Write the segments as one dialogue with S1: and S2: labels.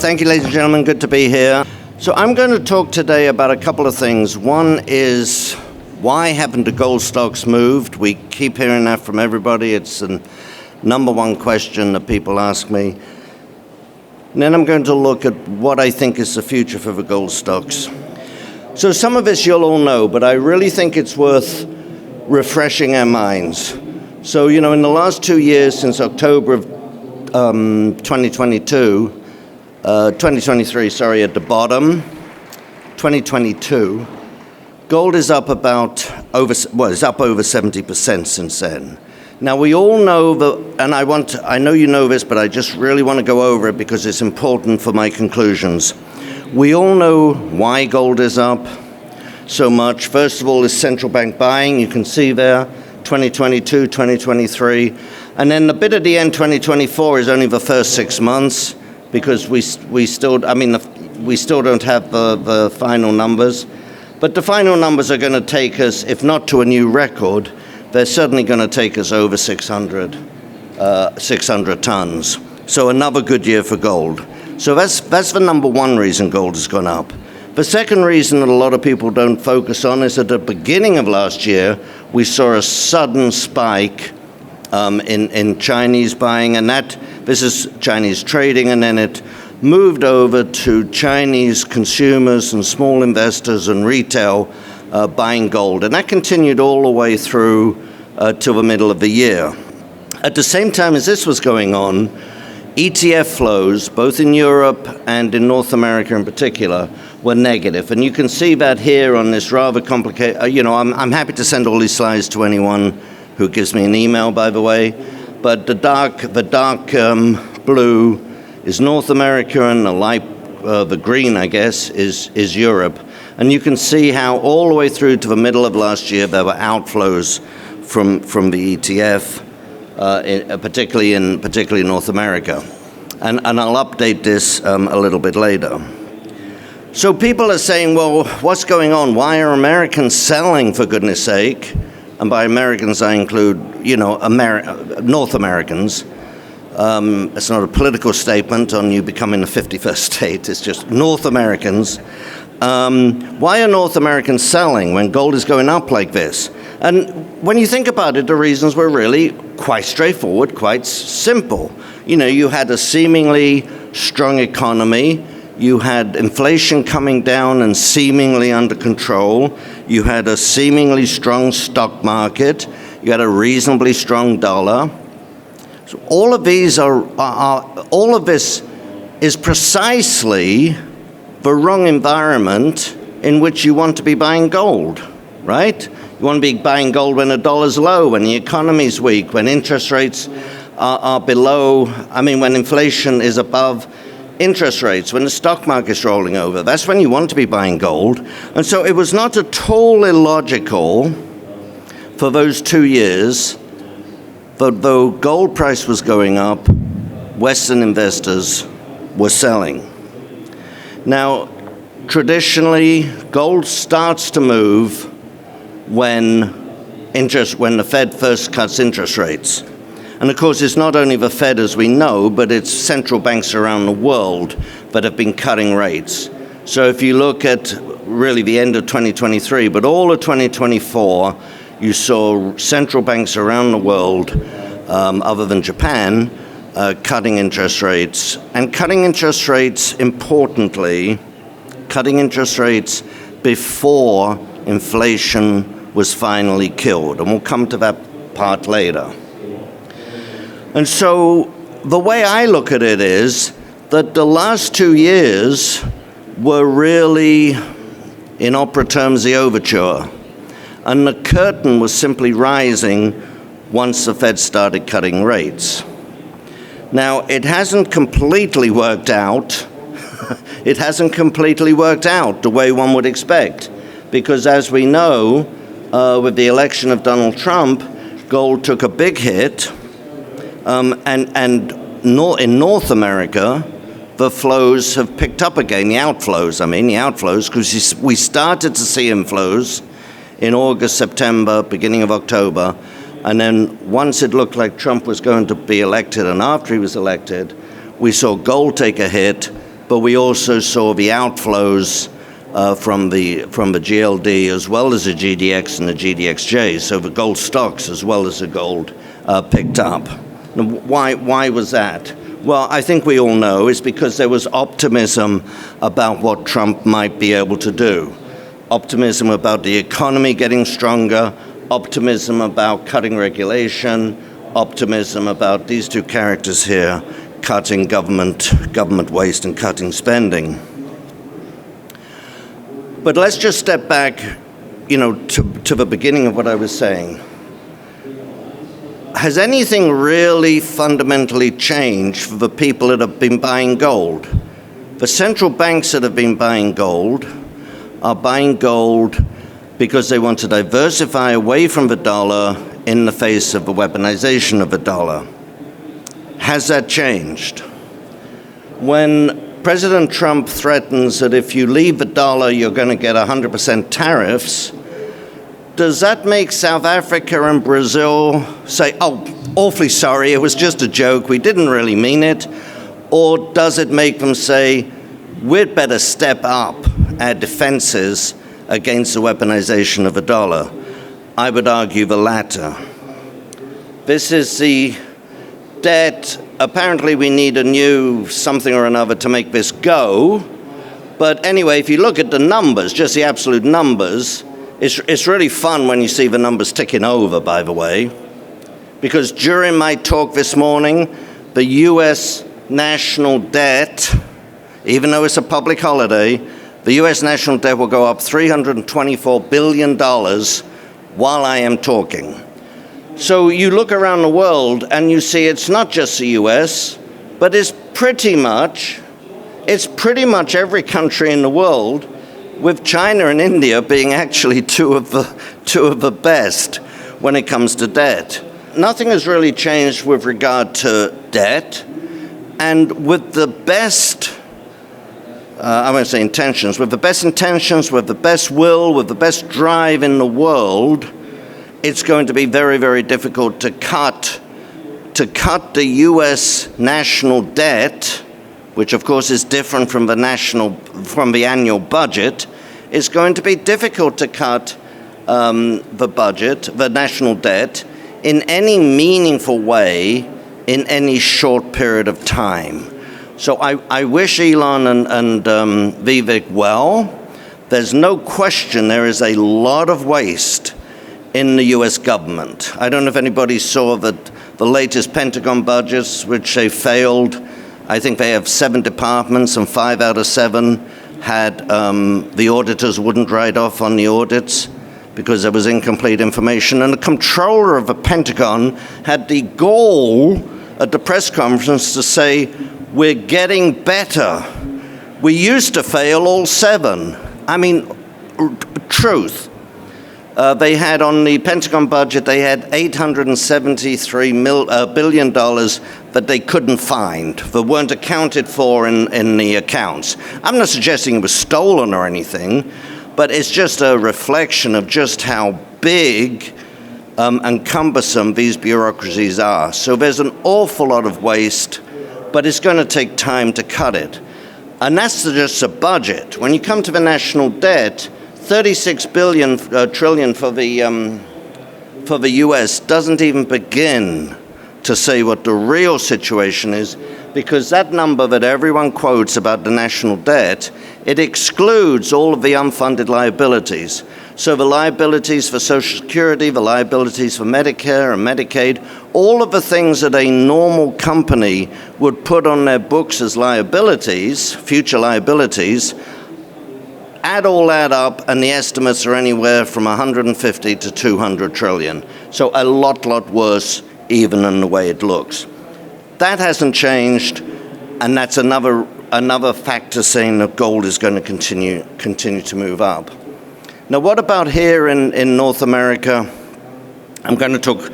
S1: Thank you, ladies and gentlemen. Good to be here. So I'm going to talk today about a couple of things. One is, why haven't the gold stocks moved? We keep hearing that from everybody. It's the number one question that people ask me. And then I'm going to look at what I think is the future for the gold stocks. So some of this you'll all know, but I really think it's worth refreshing our minds. So, in the last 2 years, since October of 2023, at the bottom, 2022, gold is up it's up over 70% since then. Now, we all know that, and I know you know this, but I just really want to go over it because it's important for my conclusions. We all know why gold is up so much. First of all, is central bank buying. You can see there, 2022, 2023. And then the bit at the end, 2024, is only the first 6 months because we still don't have the final numbers. But the final numbers are going to take us, if not to a new record, they're certainly going to take us over 600 tons. So another good year for gold. So that's the number one reason gold has gone up. The second reason that a lot of people don't focus on is at the beginning of last year, we saw a sudden spike in Chinese buying, and this is Chinese trading, and then it moved over to Chinese consumers and small investors and retail buying gold. And that continued all the way through to the middle of the year. At the same time as this was going on, ETF flows, both in Europe and in North America in particular, were negative. And you can see that here on this rather complicated, I'm happy to send all these slides to anyone who gives me an email, by the way. But the dark blue is North America, and the green, I guess, is Europe. And you can see how all the way through to the middle of last year, there were outflows from the ETF, particularly in North America. And I'll update this a little bit later. So people are saying, well, what's going on? Why are Americans selling, for goodness sake? And by Americans, I include, North Americans. It's not a political statement on you becoming the 51st state. It's just North Americans. Why are North Americans selling when gold is going up like this? And when you think about it, the reasons were really quite straightforward, quite simple. You had a seemingly strong economy. You had inflation coming down and seemingly under control. You had a seemingly strong stock market. You had a reasonably strong dollar. So all of these all of this is precisely the wrong environment in which you want to be buying gold, right? You want to be buying gold when the dollar's low, when the economy's weak, when interest rates are below, when inflation is above interest rates, when the stock market's rolling over. That's when you want to be buying gold. And so it was not at all illogical for those 2 years that though gold price was going up, Western investors were selling. Now, traditionally, gold starts to move when the Fed first cuts interest rates. And of course, it's not only the Fed as we know, but it's central banks around the world that have been cutting rates. So if you look at really the end of 2023, but all of 2024, you saw central banks around the world, other than Japan, cutting interest rates. And cutting interest rates, importantly, cutting interest rates before inflation was finally killed. And we'll come to that part later. And so the way I look at it is that the last 2 years were really, in opera terms, the overture. And the curtain was simply rising once the Fed started cutting rates. Now, it hasn't completely worked out. It hasn't completely worked out the way one would expect. Because as we know, with the election of Donald Trump, gold took a big hit. In North America, the flows have picked up again, the outflows, because we started to see inflows in August, September, beginning of October, and then once it looked like Trump was going to be elected, and after he was elected, we saw gold take a hit, but we also saw the outflows from the GLD as well as the GDX and the GDXJ, so the gold stocks as well as the gold picked up. Now, why was that? Well, I think we all know it's because there was optimism about what Trump might be able to do. Optimism about the economy getting stronger, optimism about cutting regulation, optimism about these two characters here, cutting government waste and cutting spending. But let's just step back, to the beginning of what I was saying. Has anything really fundamentally changed for the people that have been buying gold? The central banks that have been buying gold are buying gold because they want to diversify away from the dollar in the face of the weaponization of the dollar. Has that changed? When President Trump threatens that if you leave the dollar, you're going to get 100% tariffs, does that make South Africa and Brazil say, oh, awfully sorry, it was just a joke, we didn't really mean it? Or does it make them say, we'd better step up our defenses against the weaponization of the dollar? I would argue the latter. This is the debt. Apparently we need a new something or another to make this go. But anyway, if you look at the numbers, just the absolute numbers, it's really fun when you see the numbers ticking over, by the way, because during my talk this morning, the U.S. national debt, even though it's a public holiday, the U.S. national debt will go up $324 billion while I am talking. So you look around the world and you see it's not just the U.S., but it's pretty much every country in the world, with China and India being actually two of the best when it comes to debt. Nothing has really changed with regard to debt, and with the best, I won't say intentions, with the best intentions, with the best will, with the best drive in the world, it's going to be very, very difficult to cut the U.S. national debt, which of course is different from the annual budget. It's going to be difficult to cut the national debt, in any meaningful way in any short period of time. So I wish Elon and VRIC well. There's no question there is a lot of waste in the U.S. government. I don't know if anybody saw the latest Pentagon budgets, which they failed. I think they have 7 departments, and 5 out of 7 had the auditors wouldn't write off on the audits because there was incomplete information. And the comptroller of the Pentagon had the gall at the press conference to say, we're getting better. We used to fail all 7. I mean, truth. They had on the Pentagon budget, they had $873 billion that they couldn't find, that weren't accounted for in the accounts. I'm not suggesting it was stolen or anything, but it's just a reflection of just how big and cumbersome these bureaucracies are. So there's an awful lot of waste, but it's going to take time to cut it. And that's just a budget. When you come to the national debt, 36 trillion for the U.S. doesn't even begin to say what the real situation is, because that number that everyone quotes about the national debt, it excludes all of the unfunded liabilities. So the liabilities for Social Security, the liabilities for Medicare and Medicaid, all of the things that a normal company would put on their books as liabilities, future liabilities, add all that up, and the estimates are anywhere from 150 to 200 trillion. So a lot worse even than the way it looks. That hasn't changed, and that's another factor saying that gold is going to continue to move up. Now, what about here in North America? I'm going to talk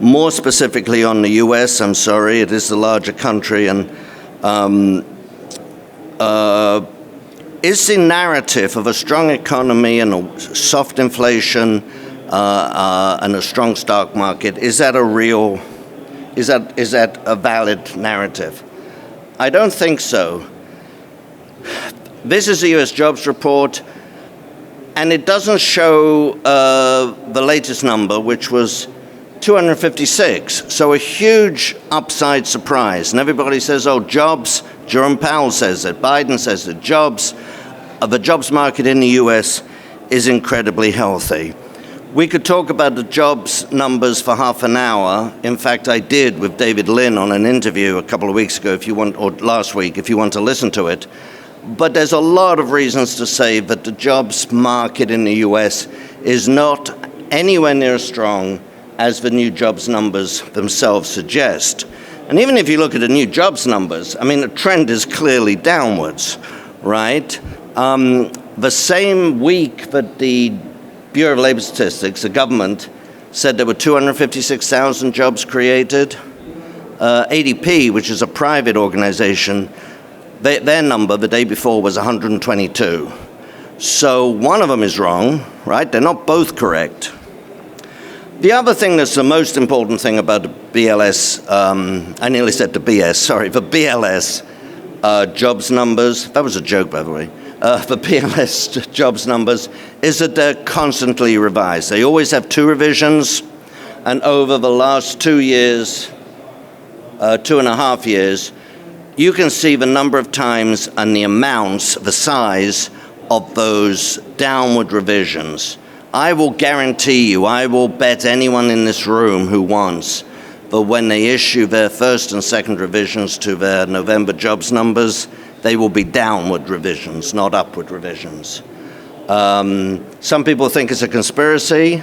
S1: more specifically on the U.S. I'm sorry, it is the larger country, and is the narrative of a strong economy and a soft inflation and a strong stock market, is that a valid narrative? I don't think so. This is the US jobs report, and it doesn't show the latest number, which was 256. So a huge upside surprise. And everybody says, oh, jobs. Jerome Powell says it. Biden says it. Jobs. The jobs market in the US is incredibly healthy. We could talk about the jobs numbers for half an hour. In fact, I did with David Lynn on an interview a couple of weeks ago, if you want, or last week, if you want to listen to it. But there's a lot of reasons to say that the jobs market in the US is not anywhere near as strong as the new jobs numbers themselves suggest. And even if you look at the new jobs numbers, I mean, the trend is clearly downwards, right? The same week that the Bureau of Labor Statistics, the government, said there were 256,000 jobs created. ADP, which is a private organization, their number the day before was 122. So one of them is wrong, right? They're not both correct. The other thing that's the most important thing about the BLS, I nearly said the BS, sorry, the BLS jobs numbers, that was a joke, by the way, the BLS jobs numbers, is that they're constantly revised. They always have 2 revisions, and over the last 2 years, 2.5 years, you can see the number of times and the amounts, the size of those downward revisions. I will guarantee you, I will bet anyone in this room who wants, that when they issue their first and second revisions to their November jobs numbers, they will be downward revisions, not upward revisions. Some people think it's a conspiracy,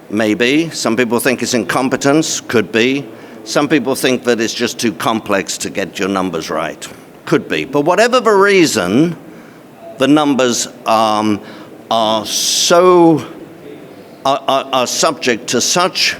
S1: maybe. Some people think it's incompetence, could be. Some people think that it's just too complex to get your numbers right, could be. But whatever the reason, the numbers are subject to such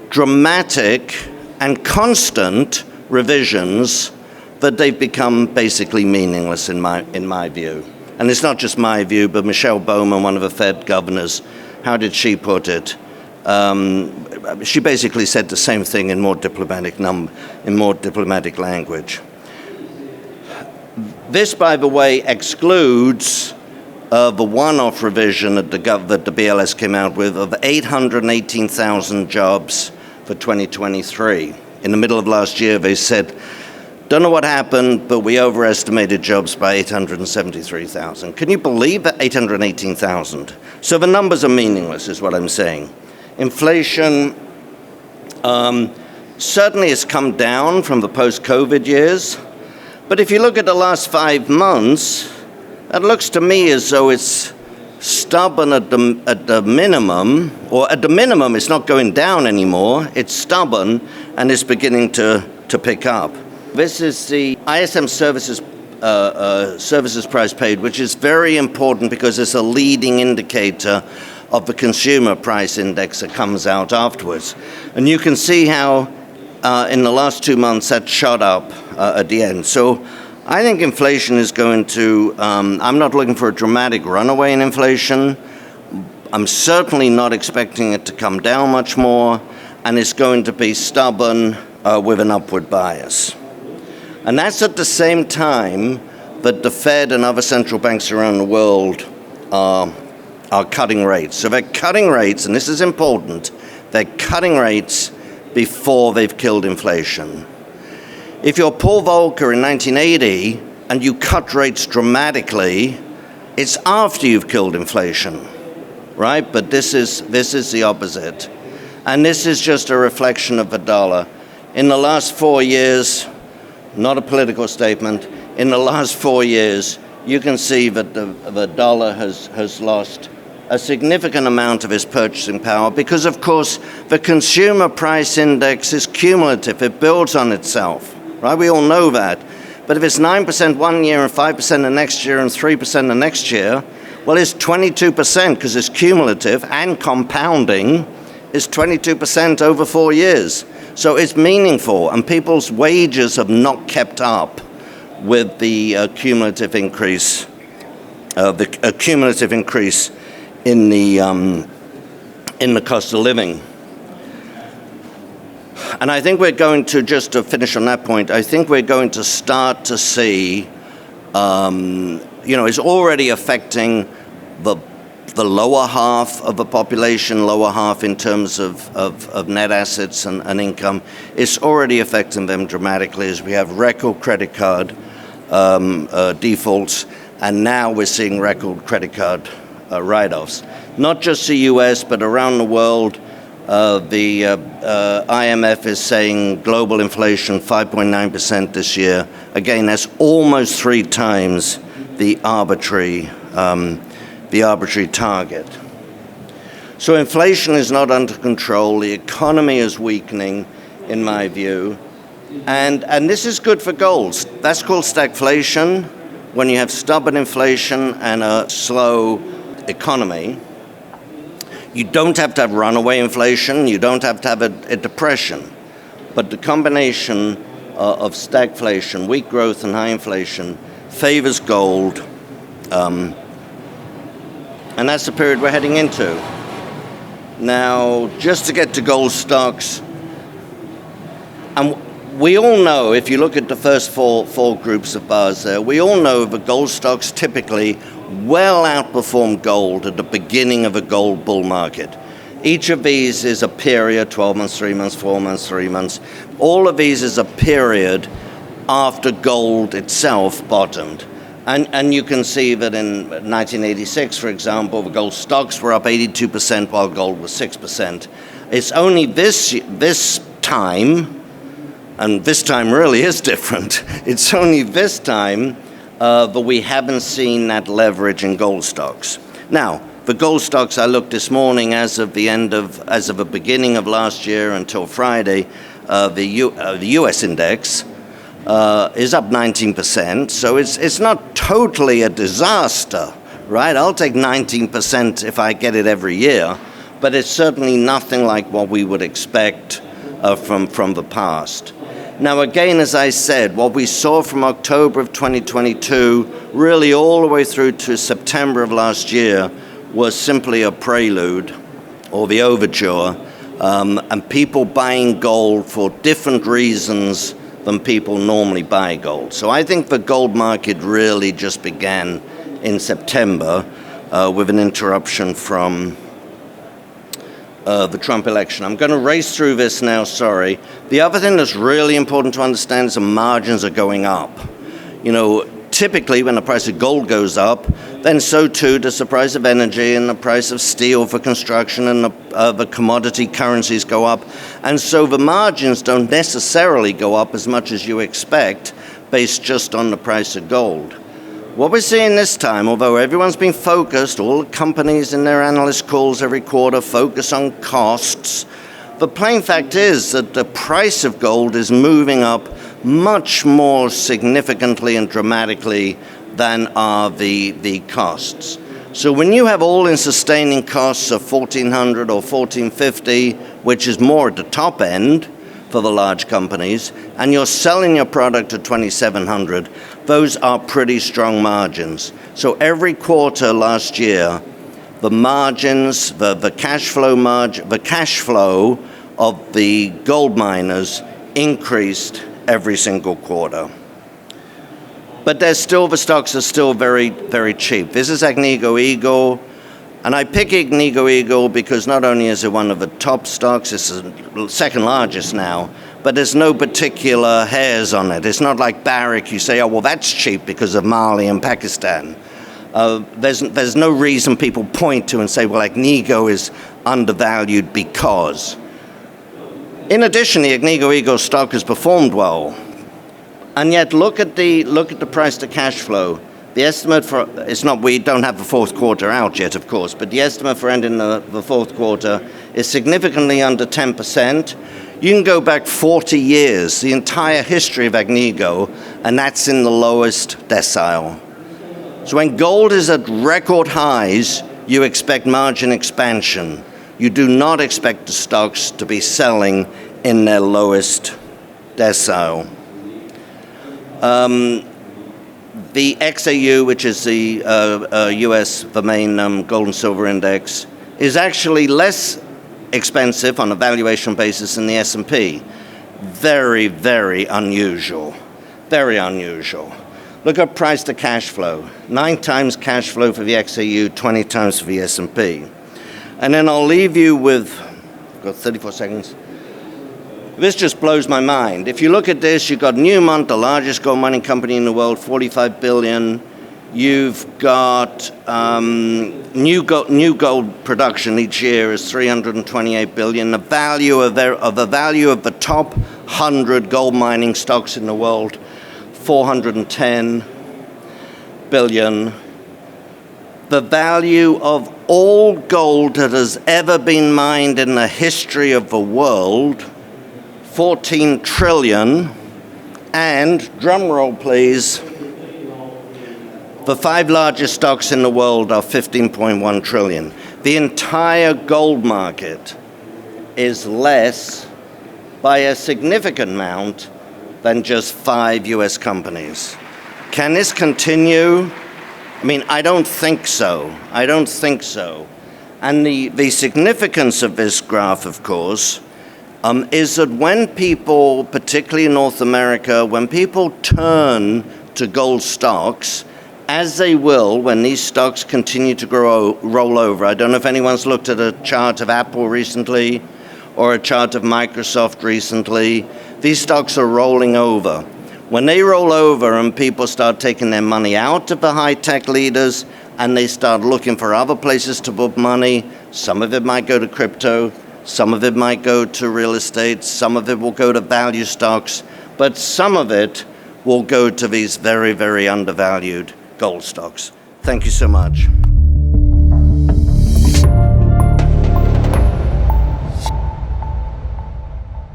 S1: dramatic and constant revisions that they've become basically meaningless in my view. And it's not just my view, but Michelle Bowman, one of the Fed governors, how did she put it? She basically said the same thing in more diplomatic language. This, by the way, excludes the one-off revision that the BLS came out with of 818,000 jobs for 2023. In the middle of last year, they said, don't know what happened, but we overestimated jobs by 873,000. Can you believe that? 818,000. So the numbers are meaningless, is what I'm saying. Inflation certainly has come down from the post-COVID years, but if you look at the last 5 months, it looks to me as though it's stubborn at the minimum, or at the minimum it's not going down anymore, it's stubborn and it's beginning to pick up. This is the ISM services price paid, which is very important because it's a leading indicator of the consumer price index that comes out afterwards. And you can see how in the last 2 months that shot up at the end. So I think inflation is going to, I'm not looking for a dramatic runaway in inflation. I'm certainly not expecting it to come down much more, and it's going to be stubborn with an upward bias. And that's at the same time that the Fed and other central banks around the world are cutting rates. So they're cutting rates, and this is important, they're cutting rates before they've killed inflation. If you're Paul Volcker in 1980 and you cut rates dramatically, it's after you've killed inflation, right? But this is the opposite. And this is just a reflection of the dollar. In the last 4 years, not a political statement, in the last 4 years, you can see that the dollar has lost a significant amount of its purchasing power because, of course, the consumer price index is cumulative. It builds on itself, right? We all know that. But if it's 9% one year and 5% the next year and 3% the next year, well, it's 22% because it's cumulative and compounding is 22% over 4 years. So it's meaningful, and people's wages have not kept up with the cumulative increase in the cost of living. And I think we're going to, just to finish on that point, I think we're going to start to see Is already affecting the lower half of the population, lower half in terms of net assets and income. It's already affecting them dramatically as we have record credit card defaults, and now we're seeing record credit card write-offs. Not just the US, but around the world. The IMF is saying global inflation 5.9% this year. Again, that's almost 3 times the arbitrary target. So inflation is not under control. The economy is weakening, in my view. And this is good for gold. That's called stagflation. When you have stubborn inflation and a slow economy, you don't have to have runaway inflation. You don't have to have a depression. But the combination of stagflation, weak growth, and high inflation favors gold. And that's the period we're heading into. Now, just to get to gold stocks, and we all know, if you look at the first four groups of bars there, we all know that gold stocks typically well outperform gold at the beginning of a gold bull market. Each of these is a period, 12 months, 3 months, 4 months, 3 months. All of these is a period after gold itself bottomed. And you can see that in 1986, for example, the gold stocks were up 82% while gold was 6%. It's only this time, and this time really is different, it's only this time that we haven't seen that leverage in gold stocks. Now, the gold stocks I looked this morning as of the beginning of last year until Friday, the US index is up 19%, so it's not totally a disaster, right? I'll take 19% if I get it every year, but it's certainly nothing like what we would expect from the past. Now, again, as I said, what we saw from October of 2022, really all the way through to September of last year, was simply a prelude or the overture, and people buying gold for different reasons than people normally buy gold. So I think the gold market really just began in September with an interruption from the Trump election. I'm going to race through this now, sorry. The other thing that's really important to understand is the margins are going up. Typically when the price of gold goes up, then so too does the price of energy and the price of steel for construction, and the commodity currencies go up. And so the margins don't necessarily go up as much as you expect based just on the price of gold. What we're seeing this time, although everyone's been focused, all the companies in their analyst calls every quarter focus on costs, the plain fact is that the price of gold is moving up much more significantly and dramatically than are the costs. So when you have all-in sustaining costs of $1,400 or $1,450, which is more at the top end for the large companies, and you're selling your product at $2,700, those are pretty strong margins. So every quarter last year, the margins, the cash flow of the gold miners increased every single quarter. But the stocks are still very, very cheap. This is Agnico Eagle, and I pick Agnico Eagle because not only is it one of the top stocks, it's the second largest now, but there's no particular hairs on it. It's not like VRIC, you say, oh, well, that's cheap because of Mali and Pakistan. There's no reason people point to and say, well, Agnico is undervalued because. In addition, the Agnico Eagle stock has performed well. And yet, look at the price to cash flow. The estimate for, we don't have the fourth quarter out yet, of course, but the estimate for ending the fourth quarter is significantly under 10%. You can go back 40 years, the entire history of Agnico, and that's in the lowest decile. So when gold is at record highs, you expect margin expansion. You do not expect the stocks to be selling in their lowest decile. The XAU, which is the US, the main gold and silver index, is actually less expensive on a valuation basis than the S&P. Very, very unusual. Very unusual. Look at price to cash flow. 9 times cash flow for the XAU, 20 times for the S&P. And then I'll leave you with, I've got 34 seconds. This just blows my mind. If you look at this, you've got Newmont, the largest gold mining company in the world, 45 billion. You've got new gold production each year is 328 billion. The value of the top 100 gold mining stocks in the world, 410 billion. The value of all gold that has ever been mined in the history of the world, 14 trillion, and, drum roll please, the 5 largest stocks in the world are 15.1 trillion. The entire gold market is less by a significant amount than just 5 US companies. Can this continue? I mean, I don't think so. I don't think so. And the significance of this graph, of course, is that when people, particularly in North America, when people turn to gold stocks, as they will when these stocks continue to roll over. I don't know if anyone's looked at a chart of Apple recently or a chart of Microsoft recently. These stocks are rolling over. When they roll over and people start taking their money out of the high-tech leaders and they start looking for other places to put money, some of it might go to crypto, some of it might go to real estate, some of it will go to value stocks, but some of it will go to these very, very undervalued gold stocks. Thank you so much.